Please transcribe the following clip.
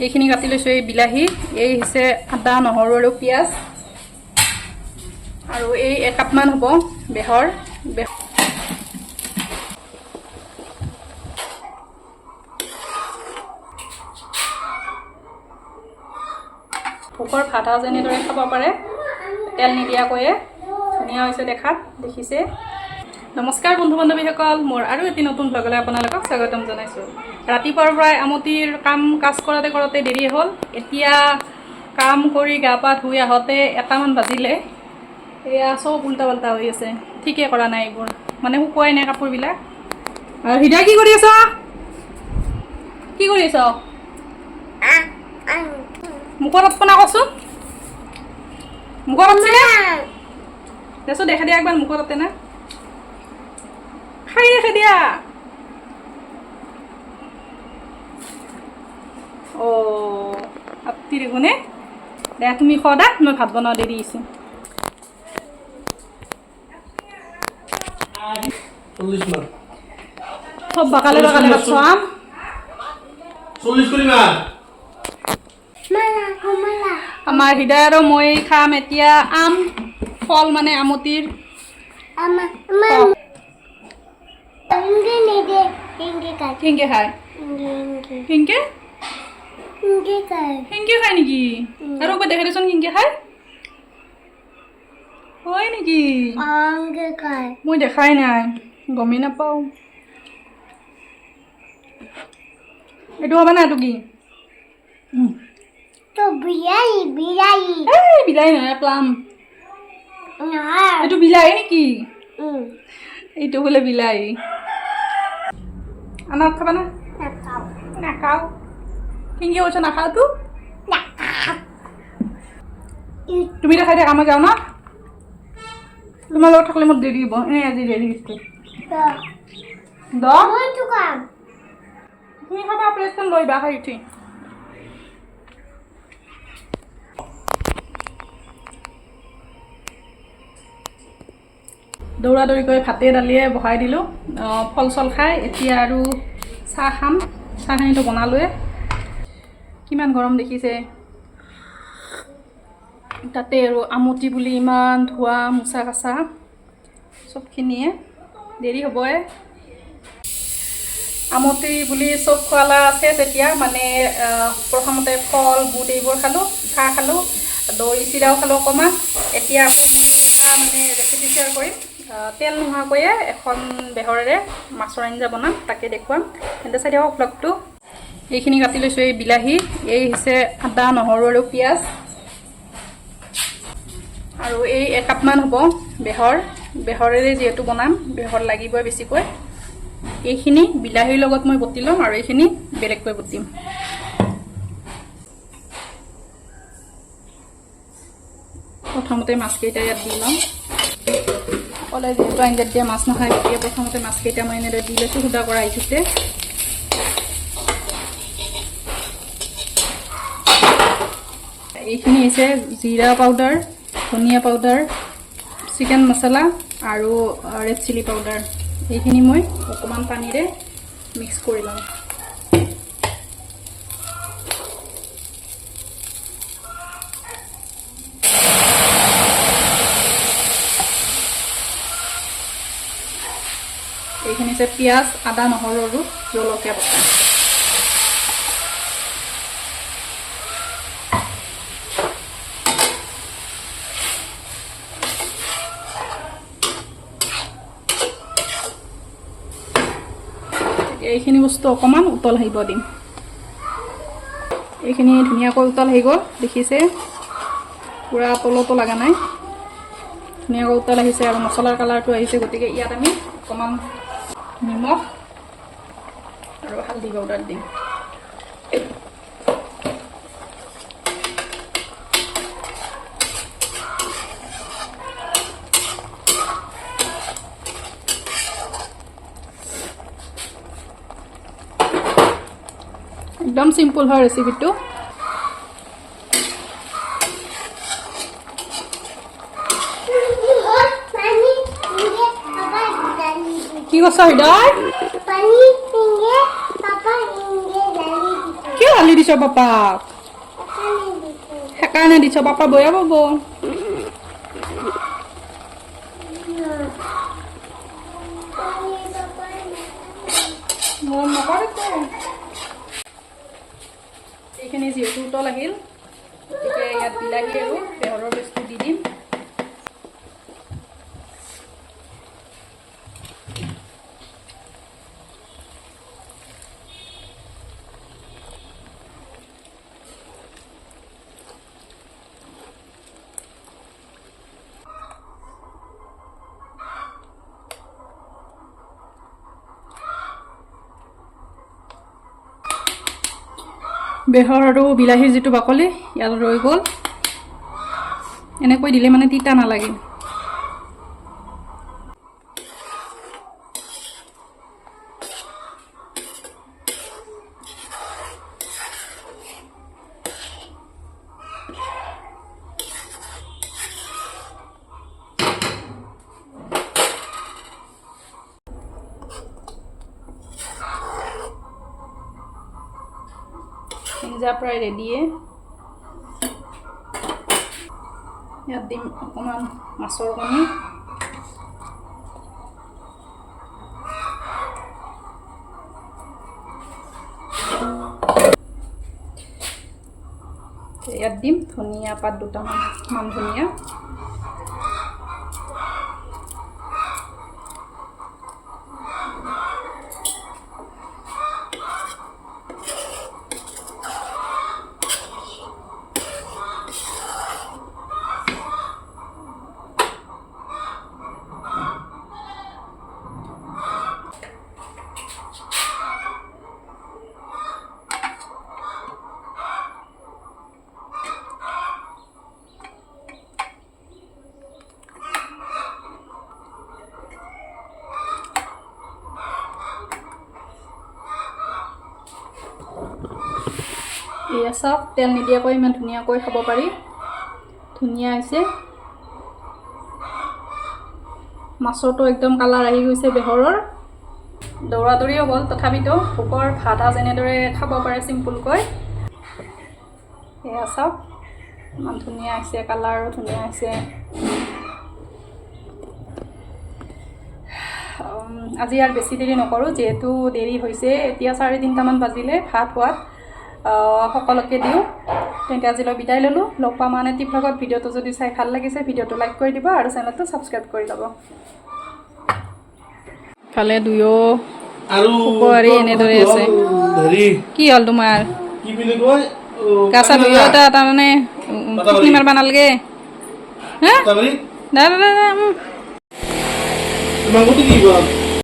এইখিনি কাটি লৈছোঁ। এই বিলাহী, এই হৈছে আদা নহৰু আৰু পিঁয়াজ, আৰু এই একাপমান হ'ব বেহৰ। ভোকৰ ভাত সাজ এনেদৰে খাব পাৰে, তেল নিদিয়াকৈয়ে। ধুনীয়া হৈছে দেখাত, দেখিছে। নমস্কাৰ বন্ধু বান্ধৱীসকল, মোৰ আৰু এটি নতুন ব্লগলৈ আপোনালোকক স্বাগতম জনাইছোঁ। ৰাতিপুৱাৰ পৰাই আমটিৰ কাম কাজ কৰোঁতে কৰোঁতে দেৰি হ'ল। এতিয়া কাম কৰি গা পা ধুই আহোঁতে 1মান বাজিলে। এয়া চব উল্টা পাল্টা হৈ আছে, ঠিকে কৰা নাই এইবোৰ, মানে শুকুৱাই নাই কাপোৰবিলাক। আৰু হৃদয় কি কৰি আছ? কি কৰি আছ? মুখত আপনা কচোন, মুখত আছে দেছো, দেখা দিয়া একবাৰ মুখত আতে না, খাই দেখে দিয়া। আপতি দেখোনে দে, তুমি খোৱা দা, মই ভাত বনাওঁ, দেৰি আছে। 40 মান সব বাকালে বাকালে কাটছো আম। 40 কৰিবা। আমাৰ হৃদয় আৰু মই খাম এতিয়া আম, ফল মানে আমটিৰ। কিংকে খায়? কিংকে কিংকে খায় নেকি? আৰু একবাৰ দেখা দেচোন কিংকে খায়। হয় নেকি? মই দেখাই নাই, গমেই নাপাওঁ। এইটো হ'ব না, এইটো কি? বিলাহী নহয়, প্লাম। এইটো বিলাহী নেকি? এইটো বোলে বিলাহী। আনাত খাবা না? নাখাওঁ। কিংকে কৈছ নাখাওঁ তো? তুমি দেখাই থাকা, মই যাওঁ না। তোমাৰ লগত থাকিলে মোৰ দেৰি হ'ব, এনেই আজি দেৰি হৈছে। তুমি খাবা, প্লেটখন লৈ বা খাই উঠি। দৌৰা দৌৰি কৰি ভাতে দালিয়ে বহাই দিলোঁ, ফল চল খাই। এতিয়া আৰু চাহ খাম, চাহখিনিতো বনালোৱে। কিমান গৰম দেখিছে, তাতে আৰু আমটি বুলি ইমান ধোৱা মোচা কাচা চবখিনিয়ে দেৰি হ'বই। আমটি বুলি চব খোৱালা আছে তেতিয়া, মানে প্ৰথমতে ফল বুট এইবোৰ খালোঁ, চাহ খালোঁ, দৈ চিৰাও খালোঁ অকণমান। এতিয়া আকৌ মই এটা মানে ৰেচিপি শ্বেয়াৰ কৰিম। তেল নোহোৱাকৈয়ে এখন বেহৰেৰে মাছৰ আঞ্জা বনাম, তাকে দেখুৱাম। তেন্তে চাই থাকক ব্লগটো। এইখিনি কাটি লৈছোঁ। এই বিলাহী, এই হৈছে আদা নহৰু আৰু পিঁয়াজ, আৰু এই একাপমান হ'ব বেহৰ। বেহৰেৰে যিহেতু বনাম, বেহৰ লাগিবই বেছিকৈ। এইখিনি বিলাহীৰ লগত মই বটি ল'ম, আৰু এইখিনি বেলেগকৈ বটিম। প্ৰথমতে মাছকেইটা ইয়াত দি ল'ম। অকলে যিহেতু আঞ্জাত দিয়া মাছ নাখায়, গতিকে প্ৰথমতে মাছকেইটা মই এনেদৰে দি লৈছোঁ। সুদা কৰা আহিছে। এইখিনি হৈছে জিৰা পাউডাৰ, ধনিয়া পাউডাৰ, চিকেন মছলা আৰু ৰেড চিলি পাউডাৰ। এইখিনি মই অকণমান পানীৰে মিক্স কৰি ল'ম। এইখিনি হৈছে পিঁয়াজ, আদা নহৰু আৰু জলকীয়া বটা। এইখিনি বস্তু অকণমান উতল আহিব দিম। এইখিনি ধুনীয়াকৈ উতল আহি গ'ল, দেখিছে পুৰা তলতো লগা নাই, ধুনীয়াকৈ উতল আহিছে আৰু মছলাৰ কালাৰটো আহিছে। গতিকে ইয়াত আমি অকণমান নিমখ আৰু হালধি পাউডাৰ দিম। একদম সিম্পল হয় ৰেচিপিটো। কি কৈছ হৃদয়? কিয় আলি দিছ পাপাক সেইকাৰণে দিছ পাপা বয়া পাব মৰম নকৰেতো এইখিনি যিহেতু উতল আহিল গতিকে ইয়াত বিলাহী আৰু বেহৰৰ পেষ্টটো দি দিম বেহৰ আৰু বিলাহীৰ যিটো বাকলি ইয়াত ৰৈ গ'ল এনেকৈ দিলে মানে তিতা নালাগে সিজা প্ৰায় ৰেডিয়ে ইয়াত দিম অকণমান মাছৰ কণী ইয়াত দিম ধনিয়া পাত দুটামান মান ধনিয়া এয়া চাওক তেল নিদিয়াকৈ ইমান ধুনীয়াকৈ খাব পাৰি ধুনীয়া হৈছে মাছৰটো একদম কালাৰ আহি গৈছে বেহৰৰ দৌৰা দৌৰিও গ'ল তথাপিতো ভোকৰ ভাত যেনেদৰে খাব পাৰে চিম্পুলকৈ এয়া চাওক ইমান ধুনীয়া হৈছে কালাৰো ধুনীয়া হৈছে আজি আৰু বেছি দেৰি নকৰোঁ যিহেতু দেৰি হৈছে এতিয়া 3:30মান বাজিলে ভাত হোৱাত সকলোকে দিওঁ তেন্তে আজিলৈ বিদায় ল'লোঁ লগ পাম আন এটি ভ্লগত ভিডিঅ'টো যদি চাই ভাল লাগিছে ভিডিঅ'টো লাইক কৰি দিব আৰু চেনেলটো ছাবস্ক্ৰাইব কৰি ল'ব ফালে দুয়ো আৰু উপহাৰী এনেদৰে আছে হেৰি কি হ'ল তোমাৰ কি বুলি কয় গাছা দুয়ো এটা তাৰমানে কি মাৰবা নালাগে হা তাবৰি দা দা দা মাংসটো কি